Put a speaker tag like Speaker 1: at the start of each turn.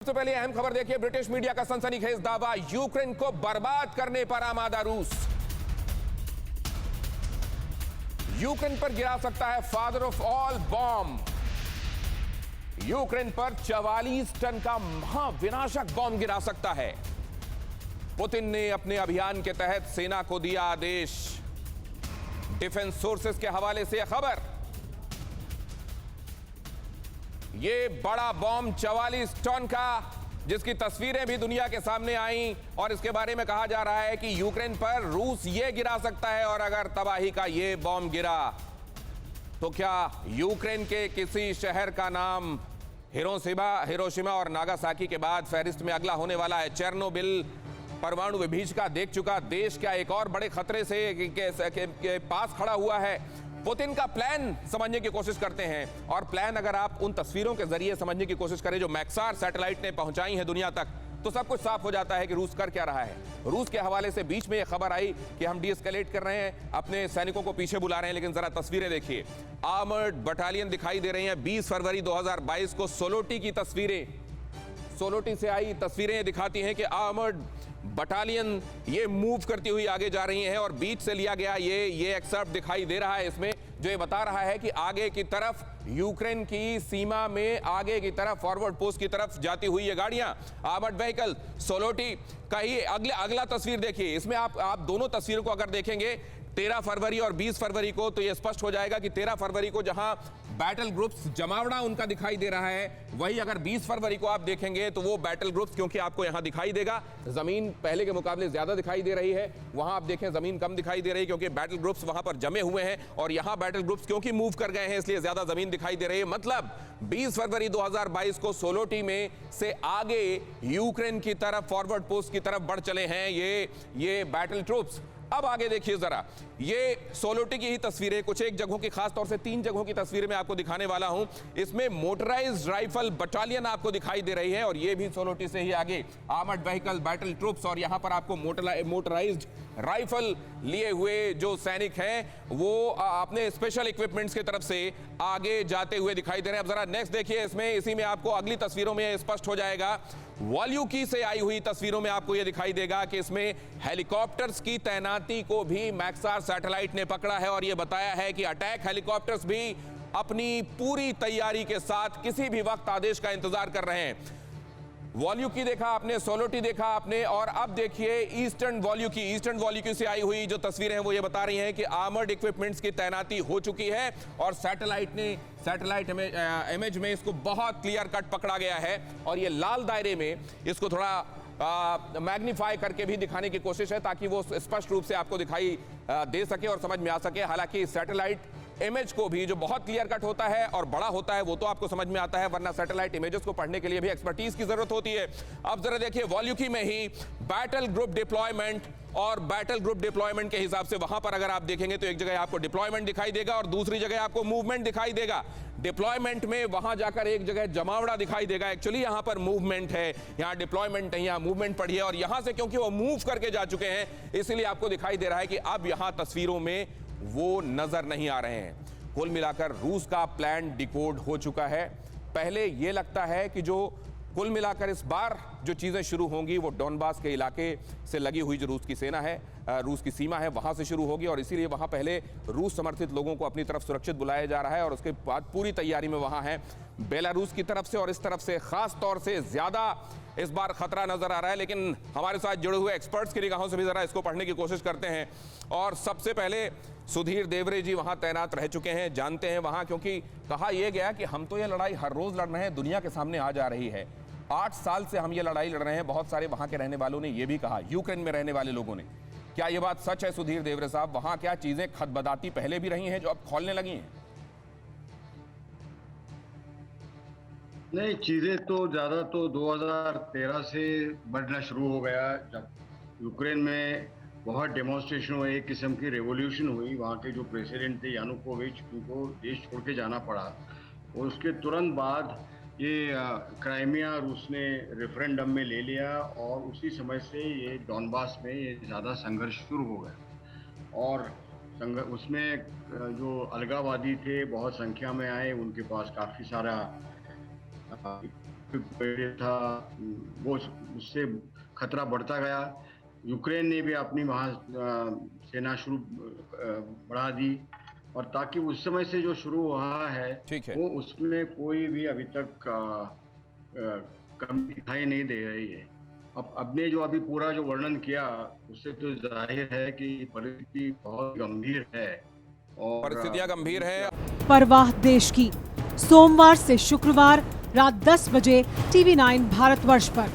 Speaker 1: सबसे पहले अहम खबर देखिए। ब्रिटिश मीडिया का सनसनीखेज दावा, यूक्रेन को बर्बाद करने पर आमादा रूस। यूक्रेन पर गिरा सकता है father of all bomb. Ukraine पर 44 टन का महाविनाशक बॉम्ब गिरा सकता है। पुतिन ने अपने अभियान के तहत सेना को दिया आदेश। डिफेंस सोर्सेस के हवाले से खबर, ये बड़ा बॉम्ब 44 टन का, जिसकी तस्वीरें भी दुनिया के सामने आई और इसके बारे में कहा जा रहा है कि यूक्रेन पर रूस ये गिरा सकता है। और अगर तबाही का ये बॉम्ब गिरा तो क्या यूक्रेन के किसी शहर का नाम हिरोशिमा और नागासाकी के बाद फहरिस्त में अगला होने वाला है। चेरनोबिल परमाणु विभीषिका देख चुका देश क्या एक और बड़े खतरे से के पास खड़ा हुआ है। पुतिन का प्लान समझने की कोशिश करते हैं, और प्लान अगर आप उन तस्वीरों के जरिए समझने की कोशिश करें जो मैक्सार सैटेलाइट ने पहुंचाई है दुनिया तक, तो सब कुछ साफ हो जाता है कि रूस कर क्या रहा है। रूस के हवाले से बीच में यह खबर आई कि हम डीएस्केलेट कर रहे हैं, अपने सैनिकों को पीछे बुला रहे हैं, लेकिन जरा तस्वीरें देखिए। आर्मर्ड बटालियन दिखाई दे रही हैं। 20 फरवरी 2022 को सोलोटी की तस्वीरें, सोलोटी से आई तस्वीरें दिखाती हैं कि आर्मर्ड बटालियन ये मूव करती हुई आगे जा रही हैं, और बीच से लिया गया ये एक्सर्प्ट दिखाई दे रहा है इसमें, जो ये बता रहा है कि आगे की तरफ यूक्रेन की सीमा में आगे की तरफ फॉरवर्ड पोस्ट की तरफ जाती हुई ये गाड़ियां, आर्मर्ड व्हीकल सोलोटी का ही अगला तस्वीर देखिए। इसमें आप दोनों तस्वीरों को अगर देखेंगे 13 फरवरी और 20 फरवरी को, तो यह स्पष्ट हो जाएगा कि 13 फरवरी को जहां बैटल ग्रुप्स जमावड़ा उनका दिखाई दे रहा है, वही अगर 20 फरवरी को आप देखेंगे तो वो बैटल ग्रुप्स, क्योंकि आपको यहां दिखाई देगा जमीन पहले के मुकाबले ज्यादा दिखाई दे रही है, वहां आप देखें जमीन कम दिखाई दे रही है क्योंकि बैटल ग्रुप्स वहां पर जमे हुए हैं, और यहां बैटल ग्रुप्स क्योंकि मूव कर गए हैं इसलिए ज्यादा जमीन दिखाई दे रही है। मतलब 20 फरवरी 2022 को सोलोटी में से आगे यूक्रेन की तरफ फॉरवर्ड पोस्ट की तरफ बढ़ चले हैं ये बैटल ट्रूप्स। अब आगे देखिए जरा, ये सोलोटी की ही तस्वीरें, कुछ एक जगहों की, खास तौर से 3 जगहों की तस्वीरें मैं आपको दिखाने वाला हूं। इसमें मोटराइज्ड राइफल बटालियन आपको दिखाई दे रही है, और ये भी सोलोटी से ही आगे आर्मर्ड व्हीकल बैटल ट्रूप्स, और यहां पर आपको मोटराइज्ड राइफल लिए हुए जो सैनिक हैं वो अपने स्पेशल इक्विपमेंट्स की तरफ से आगे जाते हुए दिखाई दे रहे हैं। अब जरा नेक्स्ट देखिए, इसमें इसी में आपको अगली तस्वीरों में स्पष्ट हो जाएगा। वॉल्यूकी से आई हुई तस्वीरों में आपको यह दिखाई देगा कि इसमें हेलीकॉप्टर्स की तैनाती को भी मैक्सार सैटेलाइट ने पकड़ा है, और यह बताया है कि अटैक हेलीकॉप्टर्स भी अपनी पूरी तैयारी के साथ किसी भी वक्त आदेश का इंतजार कर रहे हैं। वॉल्यूकी देखा आपने, सोलोटी देखा आपने, और अब देखिए ईस्टर्न वॉल्यूकी से आई हुई जो तस्वीरें हैं वो ये बता रही हैं कि आर्मर्ड इक्विपमेंट्स की तैनाती हो चुकी है, और सैटेलाइट इमेज में इसको बहुत क्लियर कट पकड़ा गया है, और ये लाल दायरे में इसको थोड़ा मैग्नीफाई करके भी दिखाने की कोशिश है ताकि वो स्पष्ट रूप से आपको दिखाई दे सके और समझ में आ सके। हालांकि सैटेलाइट इमेज को भी जो बहुत क्लियर कट होता है और बड़ा होता है वो तो आपको समझ में आता है, वरना सैटेलाइट इमेजेस को पढ़ने के लिए भी एक्सपर्टीज की जरूरत होती है। अब जरा देखिए, वॉल्यूकी में ही बैटल ग्रुप डिप्लॉयमेंट, और बैटल ग्रुप डिप्लॉयमेंट के हिसाब से वहां पर अगर आप देखेंगे तो एक जगह आपको डिप्लॉयमेंट दिखाई देगा और दूसरी जगह आपको मूवमेंट दिखाई देगा। डिप्लॉयमेंट में वहां जाकर एक जगह जमावड़ा दिखाई देगा, एक्चुअली यहां पर मूवमेंट है, यहां डिप्लॉयमेंट नहीं, यहां मूवमेंट पड़ी है, और यहां से क्योंकि वो मूव करके जा चुके हैं इसीलिए आपको दिखाई दे रहा है कि अब यहां तस्वीरों में वो नजर नहीं आ रहे हैं। कुल मिलाकर रूस का प्लान डिकोड हो चुका है। पहले यह लगता है कि जो कुल मिलाकर इस बार जो चीजें शुरू होंगी वो डॉनबास के इलाके से लगी हुई जो रूस की सेना है, रूस की सीमा है, वहां से शुरू होगी, और इसीलिए वहां पहले रूस समर्थित लोगों को अपनी तरफ सुरक्षित बुलाया जा रहा है, और उसके बाद पूरी तैयारी में वहां है बेलारूस की तरफ से, और इस तरफ से खास तौर से ज्यादा इस बार खतरा नजर आ रहा है। लेकिन हमारे साथ जुड़े हुए एक्सपर्ट्स की निगाहों से भी जरा इसको पढ़ने की कोशिश करते हैं, और सबसे पहले सुधीर देवरे जी वहां तैनात रह चुके हैं, जानते हैं वहां, क्योंकि कहा यह गया कि हम तो ये लड़ाई हर रोज लड़ रहे हैं, दुनिया के सामने आ जा रही है, 8 साल से हम ये लड़ाई लड़ रहे हैं। बहुत सारे वहां के रहने वालों ने यह भी कहा, यूक्रेन में रहने वाले लोगों ने। क्या यह बात सच है सुधीर देवरे साहब? वहां क्या चीजें खतबदाती पहले भी रही हैं जो अब खोलने लगी हैं?
Speaker 2: नहीं, चीजें तो ज्यादा तो 2013 से बढ़ना शुरू हो गया, जब यूक्रेन में बहुत डेमोन्स्ट्रेशन हुए, एक किस्म की रेवोल्यूशन हुई। वहाँ के जो प्रेसिडेंट थे यानुकोविच, उनको देश छोड़ के जाना पड़ा, और उसके तुरंत बाद ये क्राइमिया रूस ने रेफरेंडम में ले लिया, और उसी समय से ये डॉनबास में ये ज़्यादा संघर्ष शुरू हो गया। और उसमें जो अलगाववादी थे बहुत संख्या में आए, उनके पास काफ़ी सारा था वो उससे खतरा बढ़ता गया। यूक्रेन ने भी अपनी वहाँ सेना बढ़ा दी, और ताकि उस समय से जो शुरू हुआ है,
Speaker 1: ठीक है।
Speaker 2: वो उसमें कोई भी अभी तक कमी दिखाई नहीं दे रही है। अब आपने जो अभी पूरा जो वर्णन किया, उससे तो जाहिर है कि परिस्थिति बहुत गंभीर है और
Speaker 1: परिस्थितियां गंभीर हैं।
Speaker 3: परवाह देश की, सोमवार से शुक्रवार रात 10 बजे TV9 भारतवर्ष पर।